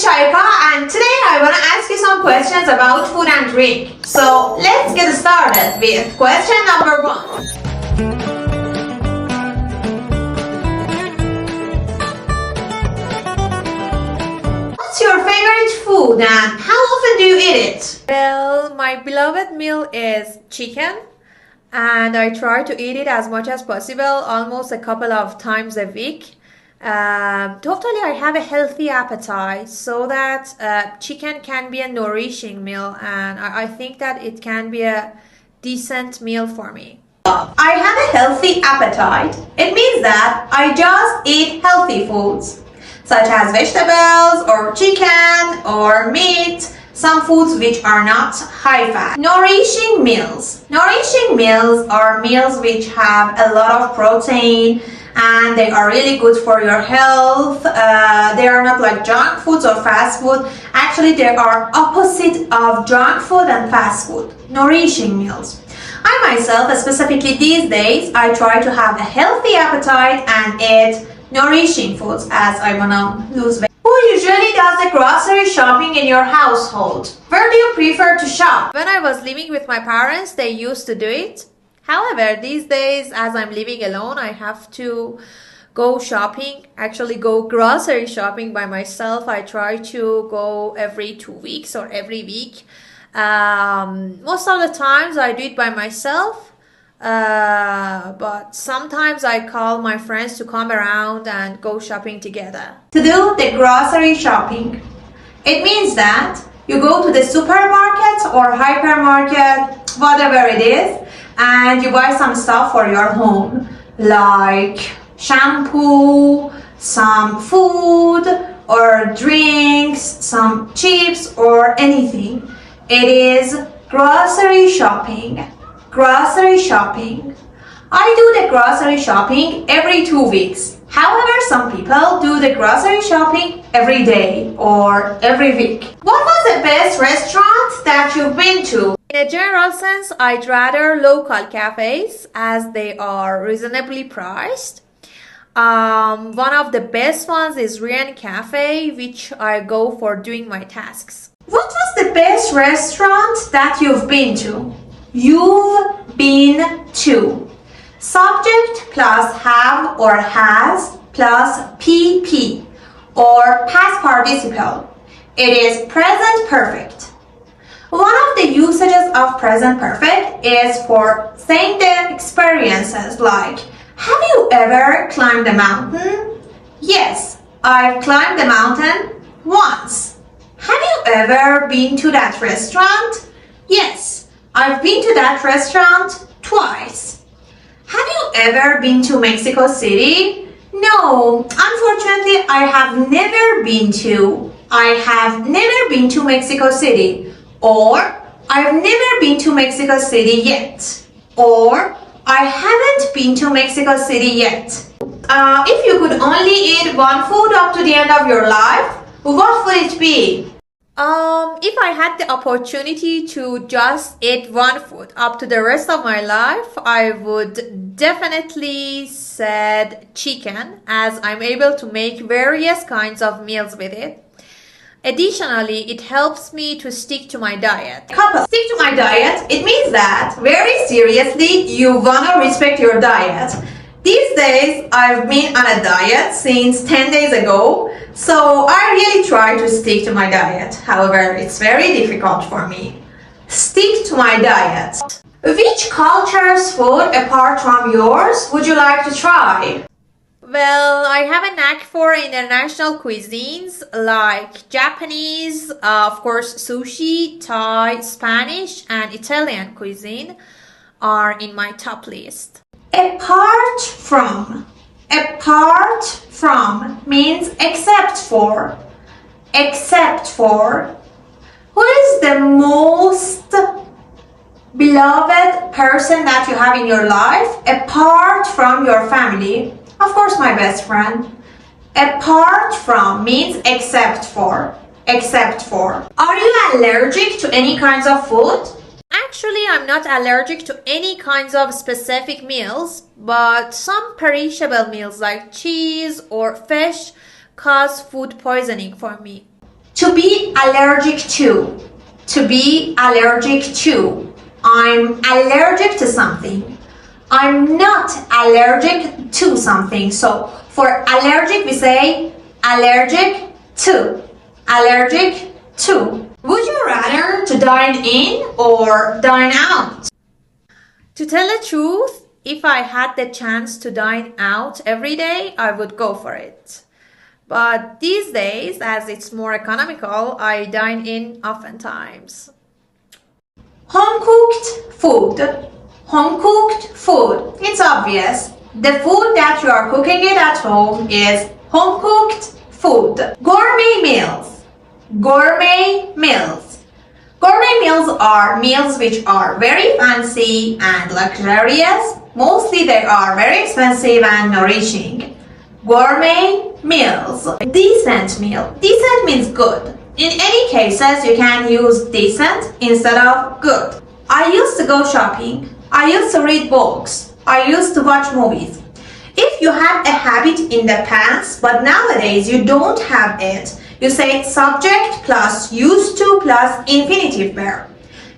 Shaika, and today I want to ask you some questions about food and drink. So let's get started with question number 1. What's your favorite food and how often do you eat it? Well, my beloved meal is chicken, and I try to eat it as much as possible, almost a couple of times a week. Totally, I have a healthy appetite, so that chicken can be a nourishing meal, and I think that it can be a decent meal for me. I have a healthy appetite. It means that I just eat healthy foods, such as vegetables or chicken or meat, some foods which are not high fat. Nourishing meals. Nourishing meals are meals which have a lot of protein and they are really good for your health. They are not like junk foods or fast food. Actually, they are opposite of junk food and fast food. Nourishing meals. I myself, specifically these days, I try to have a healthy appetite and eat nourishing foods as I wanna lose weight. Who usually does the grocery shopping in your household? Where do you prefer to shop? When I was living with my parents, they used to do it. However, these days, as I'm living alone, I have to go shopping, actually go grocery shopping by myself. I try to go every 2 weeks or every week. Most of the times I do it by myself, but sometimes I call my friends to come around and go shopping together. To do the grocery shopping, it means that you go to the supermarket or hypermarket, whatever it is, and you buy some stuff for your home, like shampoo, some food or drinks, some chips or anything. It is grocery shopping. Grocery shopping. I do the grocery shopping every 2 weeks. However, some people do the grocery shopping every day or every week. What was the best restaurant that you've been to? In a general sense, I'd rather local cafes as they are reasonably priced. One of the best ones is Rian Cafe, which I go for doing my tasks. What was the best restaurant that you've been to? You've been to. Subject plus have or has plus PP or past participle. It is present perfect. One of the usages of present perfect is for saying the experiences like, have you ever climbed a mountain? Yes, I've climbed the mountain once. Have you ever been to that restaurant? Yes, I've been to that restaurant twice. Have you ever been to Mexico City? No, unfortunately, I have never been to. I have never been to Mexico City. Or, I've never been to Mexico City yet. Or, I haven't been to Mexico City yet. If you could only eat one food up to the end of your life, what would it be? If I had the opportunity to just eat one food up to the rest of my life, I would definitely said chicken, as I'm able to make various kinds of meals with it. Additionally, it helps me to stick to my diet. Stick to my diet, it means that very seriously you wanna respect your diet. These days, I've been on a diet since 10 days ago, so I really try to stick to my diet. However, it's very difficult for me. Stick to my diet. Which culture's food, apart from yours, would you like to try? Well, I have a knack for international cuisines like Japanese, of course Sushi, Thai, Spanish and Italian cuisine are in my top list. Apart from. Apart from means except for. Except for. Who is the most beloved person that you have in your life apart from your family? Of course, my best friend. Apart from means except for. Except for. Are you allergic to any kinds of food? Actually, I'm not allergic to any kinds of specific meals, but some perishable meals like cheese or fish cause food poisoning for me. To To be allergic to. To be allergic to. I'm allergic to something. I'm not allergic to something. So for allergic we say allergic to. Allergic to. Would you rather to dine in or dine out? To tell the truth, if I had the chance to dine out every day, I would go for it. But these days, as it's more economical, I dine in oftentimes. Home cooked food. Home cooked food. It's obvious. The food that you are cooking it at home is home cooked food. Gourmet meals. Gourmet meals. Gourmet meals are meals which are very fancy and luxurious. Mostly they are very expensive and nourishing. Gourmet meals. Decent meal. Decent means good. In any cases, you can use decent instead of good. I used to go shopping. I used to read books. I used to watch movies. If you had a habit in the past, but nowadays you don't have it, you say subject plus used to plus infinitive verb.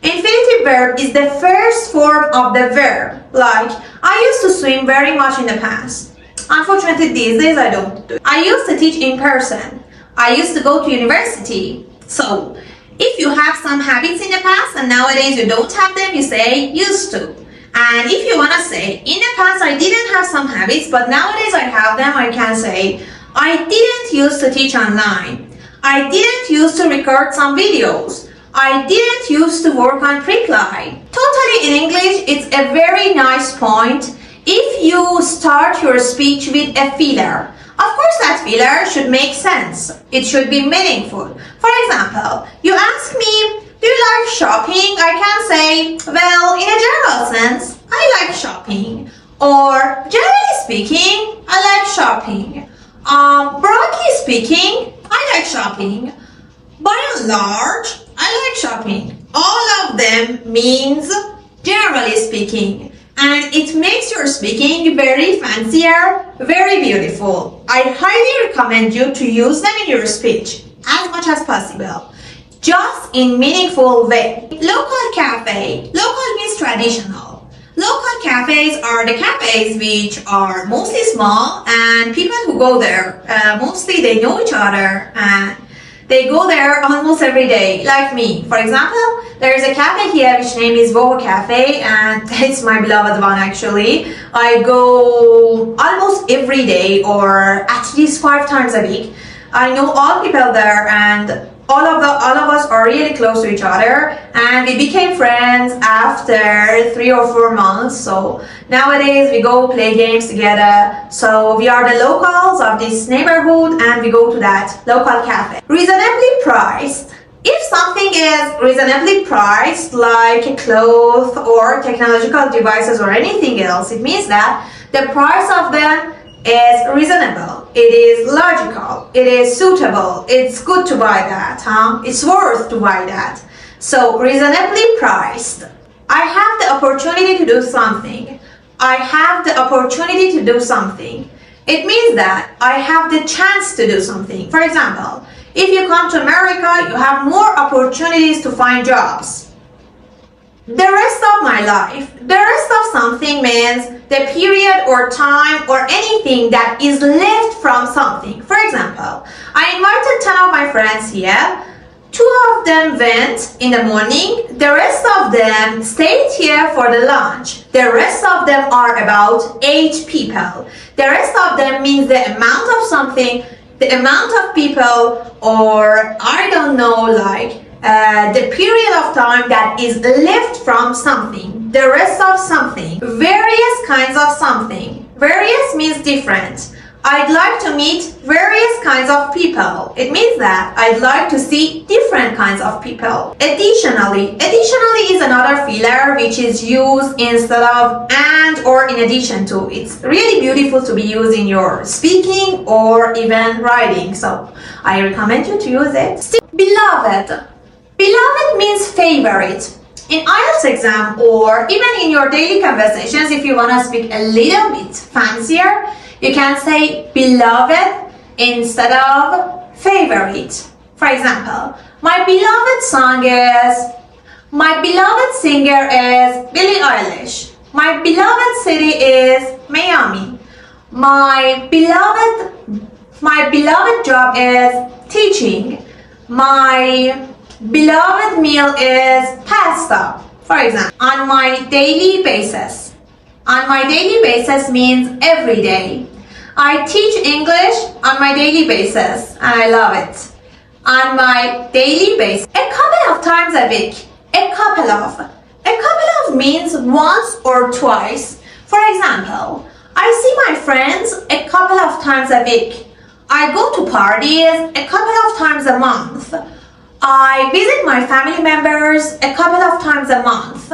Infinitive verb is the first form of the verb. Like, I used to swim very much in the past. Unfortunately, these days I don't do it. I used to teach in person. I used to go to university. So, if you have some habits in the past and nowadays you don't have them, you say used to. And if you want to say, in the past I didn't have some habits, but nowadays I have them, I can say, I didn't used to teach online. I didn't used to record some videos. I didn't used to work on pre-apply. Totally in English, it's a very nice point if you start your speech with a filler. Of course, that filler should make sense. It should be meaningful. For example, you ask me, do you like shopping? I can say, well, in a general sense, I like shopping. Or, generally speaking, I like shopping. Broadly speaking, I like shopping. By and large, I like shopping. All of them means generally speaking. And it makes your speaking very fancier, very beautiful. I highly recommend you to use them in your speech as much as possible, just in meaningful way. Local cafe. Local means traditional. Local cafes are the cafes which are mostly small, and people who go there, mostly they know each other and they go there almost every day, like me. For example, there is a cafe here which name is Vogue Cafe, and it's my beloved one actually. I go almost every day or at least 5 times a week. I know all people there, and all of us are really close to each other, and we became friends after 3 or 4 months. So nowadays we go play games together. So we are the locals of this neighborhood and we go to that local cafe. Reasonably priced. If something is reasonably priced, like a cloth or technological devices or anything else, it means that the price of them is reasonable, it is logical, it is suitable, it's good to buy that, it's worth to buy that. So reasonably priced. I have the opportunity to do something. I have the opportunity to do something. It means that I have the chance to do something. For example, if you come to America, you have more opportunities to find jobs. The rest of my life. The rest of something means the period or time or anything that is left from something. For example, I invited 10 of my friends here. 2 of them went in the morning. The rest of them stayed here for the lunch. The rest of them are about 8 people. The rest of them means the amount of something, the amount of people, or I don't know, like the period of time that is left from something, the rest of something, various kinds of something. Various means different. I'd like to meet various kinds of people. It means that I'd like to see different kinds of people. Additionally. Additionally is another filler which is used instead of and or in addition to. It's really beautiful to be used in your speaking or even writing. So I recommend you to use it. Beloved. Beloved means favorite. In IELTS exam or even in your daily conversations, if you want to speak a little bit fancier, you can say beloved instead of favorite. For example, my beloved song is, my beloved singer is Billie Eilish. My beloved city is Miami. My beloved job is teaching. My beloved meal is pasta, for example. On my daily basis. On my daily basis means every day. I teach English on my daily basis and I love it. On my daily basis. A couple of times a week. A couple of means once or twice. For example, I see my friends a couple of times a week. I go to parties a couple of times a month. I visit my family members a couple of times a month.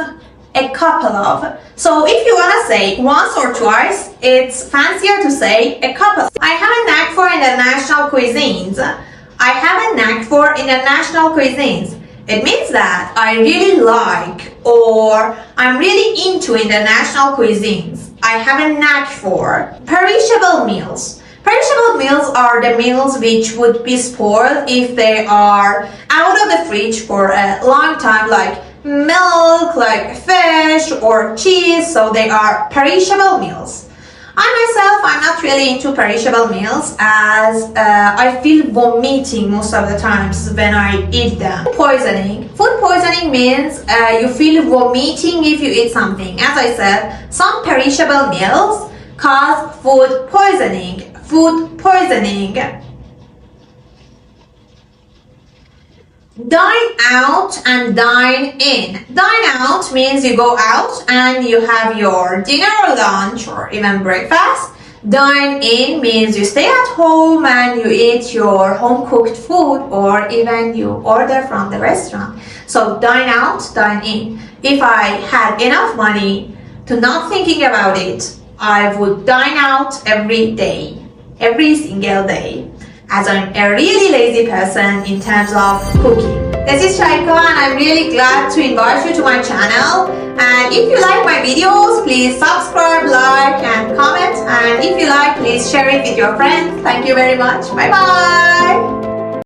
A couple of. So if you want to say once or twice, it's fancier to say a couple. I have a knack for international cuisines. I have a knack for international cuisines. It means that I really like or I'm really into international cuisines. I have a knack for perishable meals. Perishable meals are the meals which would be spoiled if they are out of the fridge for a long time, like milk, like fish or cheese, so they are perishable meals. I myself, I'm not really into perishable meals as I feel vomiting most of the times when I eat them. Poisoning. Food poisoning means you feel vomiting if you eat something. As I said, some perishable meals cause food poisoning. Food poisoning. Dine out and dine in. Dine out means you go out and you have your dinner or lunch or even breakfast. Dine in means you stay at home and you eat your home cooked food or even you order from the restaurant. So dine out, dine in. If I had enough money to not thinking about it, I would dine out every day, every single day, as I'm a really lazy person in terms of cooking. This is Shaika and I'm really glad to invite you to my channel. And if you like my videos, please subscribe, like and comment. And if you like, please share it with your friends. Thank you very much. Bye bye.